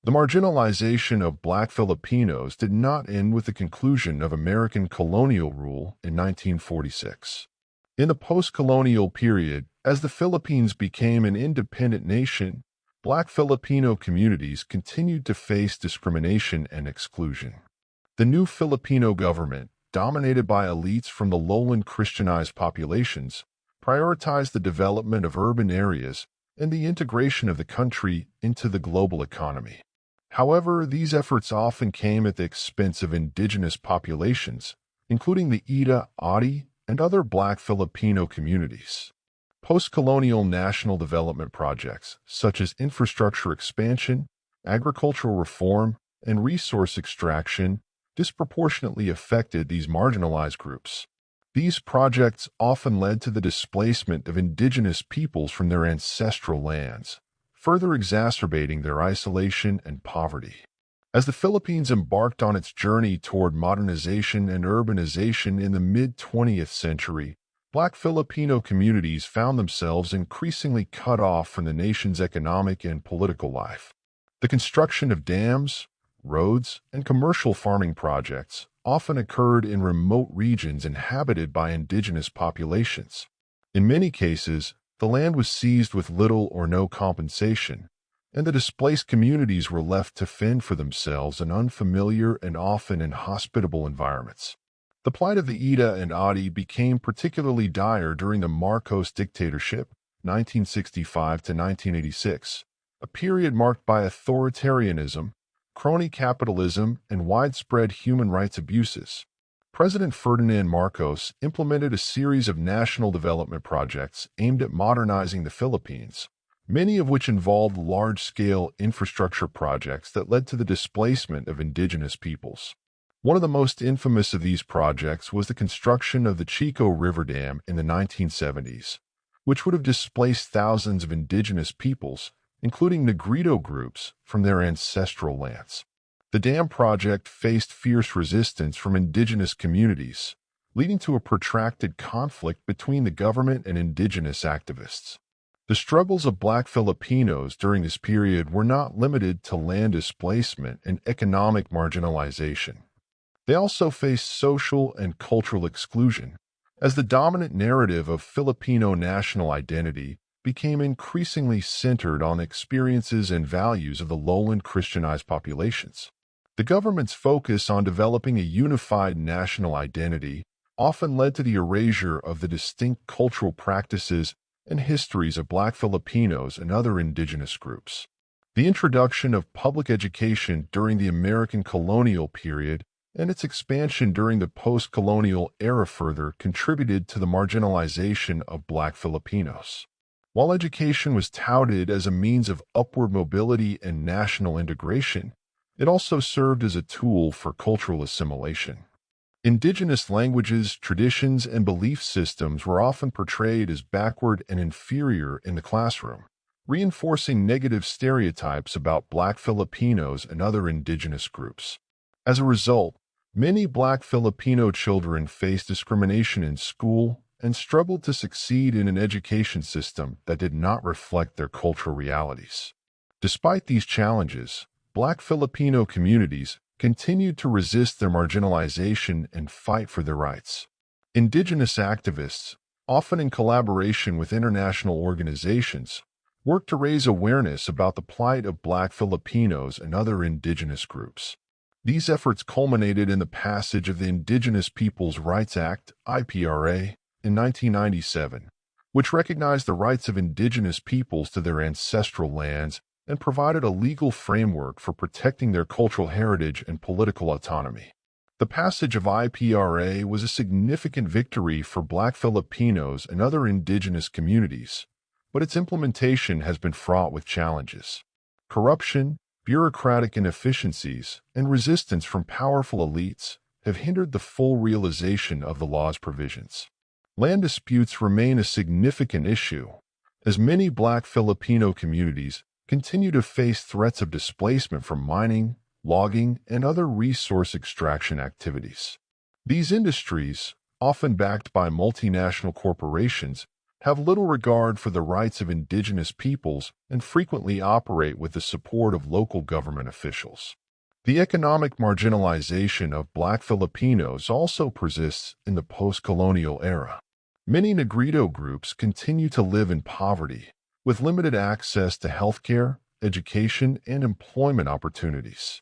The marginalization of Black Filipinos did not end with the conclusion of American colonial rule in 1946. In the post-colonial period, as the Philippines became an independent nation, Black Filipino communities continued to face discrimination and exclusion. The new Filipino government, dominated by elites from the lowland Christianized populations, prioritized the development of urban areas and the integration of the country into the global economy. However, these efforts often came at the expense of indigenous populations, including the Ida, Adi, and other Black Filipino communities. Post-colonial national development projects, such as infrastructure expansion, agricultural reform, and resource extraction, disproportionately affected these marginalized groups. These projects often led to the displacement of indigenous peoples from their ancestral lands, further exacerbating their isolation and poverty. As the Philippines embarked on its journey toward modernization and urbanization in the mid-20th century, Black Filipino communities found themselves increasingly cut off from the nation's economic and political life. The construction of dams, roads, and commercial farming projects often occurred in remote regions inhabited by indigenous populations. In many cases, the land was seized with little or no compensation, and the displaced communities were left to fend for themselves in unfamiliar and often inhospitable environments. The plight of the Ida and Adi became particularly dire during the Marcos dictatorship, 1965 to 1986, a period marked by authoritarianism, crony capitalism, and widespread human rights abuses. President Ferdinand Marcos implemented a series of national development projects aimed at modernizing the Philippines, many of which involved large-scale infrastructure projects that led to the displacement of indigenous peoples. One of the most infamous of these projects was the construction of the Chico River Dam in the 1970s, which would have displaced thousands of indigenous peoples, including Negrito groups, from their ancestral lands. The dam project faced fierce resistance from indigenous communities, leading to a protracted conflict between the government and indigenous activists. The struggles of Black Filipinos during this period were not limited to land displacement and economic marginalization. They also faced social and cultural exclusion, as the dominant narrative of Filipino national identity became increasingly centered on experiences and values of the lowland Christianized populations. The government's focus on developing a unified national identity often led to the erasure of the distinct cultural practices and histories of Black Filipinos and other indigenous groups. The introduction of public education during the American colonial period and its expansion during the post-colonial era further contributed to the marginalization of Black Filipinos. While education was touted as a means of upward mobility and national integration, it also served as a tool for cultural assimilation. Indigenous languages, traditions, and belief systems were often portrayed as backward and inferior in the classroom, reinforcing negative stereotypes about Black Filipinos and other indigenous groups. As a result, many Black Filipino children faced discrimination in school and struggled to succeed in an education system that did not reflect their cultural realities. Despite these challenges, Black Filipino communities continued to resist their marginalization and fight for their rights. Indigenous activists, often in collaboration with international organizations, worked to raise awareness about the plight of Black Filipinos and other indigenous groups. These efforts culminated in the passage of the Indigenous Peoples' Rights Act, IPRA, in 1997, which recognized the rights of indigenous peoples to their ancestral lands and provided a legal framework for protecting their cultural heritage and political autonomy. The passage of IPRA was a significant victory for Black Filipinos and other indigenous communities, but its implementation has been fraught with challenges. Corruption, bureaucratic inefficiencies, and resistance from powerful elites have hindered the full realization of the law's provisions. Land disputes remain a significant issue, as many Black Filipino communities continue to face threats of displacement from mining, logging, and other resource extraction activities. These industries, often backed by multinational corporations, have little regard for the rights of indigenous peoples and frequently operate with the support of local government officials. The economic marginalization of Black Filipinos also persists in the post-colonial era. Many Negrito groups continue to live in poverty, with limited access to healthcare, education, and employment opportunities.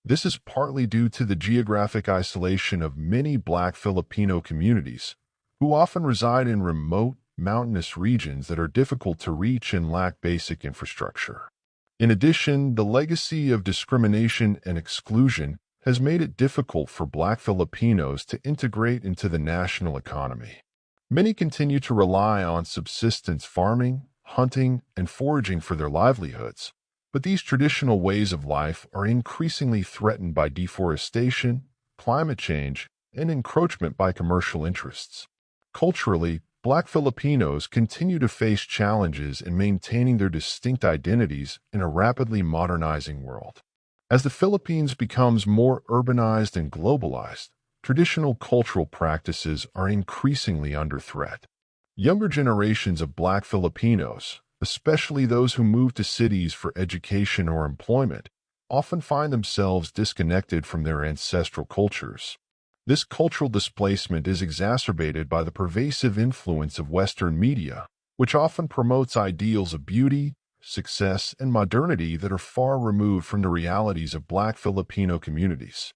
This is partly due to the geographic isolation of many Black Filipino communities, who often reside in remote, mountainous regions that are difficult to reach and lack basic infrastructure. In addition, the legacy of discrimination and exclusion has made it difficult for Black Filipinos to integrate into the national economy. Many continue to rely on subsistence farming, hunting, and foraging for their livelihoods, but these traditional ways of life are increasingly threatened by deforestation, climate change, and encroachment by commercial interests. Culturally, Black Filipinos continue to face challenges in maintaining their distinct identities in a rapidly modernizing world. As the Philippines becomes more urbanized and globalized, traditional cultural practices are increasingly under threat. Younger generations of Black Filipinos, especially those who move to cities for education or employment, often find themselves disconnected from their ancestral cultures. This cultural displacement is exacerbated by the pervasive influence of Western media, which often promotes ideals of beauty, success, and modernity that are far removed from the realities of Black Filipino communities.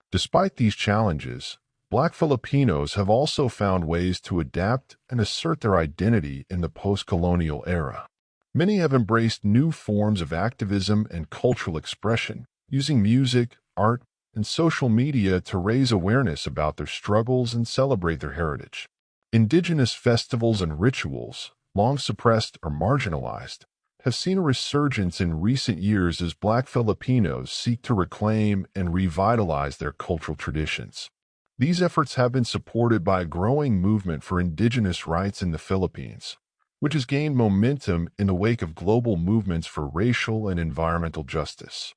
Despite these challenges, Black Filipinos have also found ways to adapt and assert their identity in the post-colonial era. Many have embraced new forms of activism and cultural expression, using music, art, and social media to raise awareness about their struggles and celebrate their heritage. Indigenous festivals and rituals, long suppressed or marginalized, have seen a resurgence in recent years as Black Filipinos seek to reclaim and revitalize their cultural traditions. These efforts have been supported by a growing movement for indigenous rights in the Philippines, which has gained momentum in the wake of global movements for racial and environmental justice.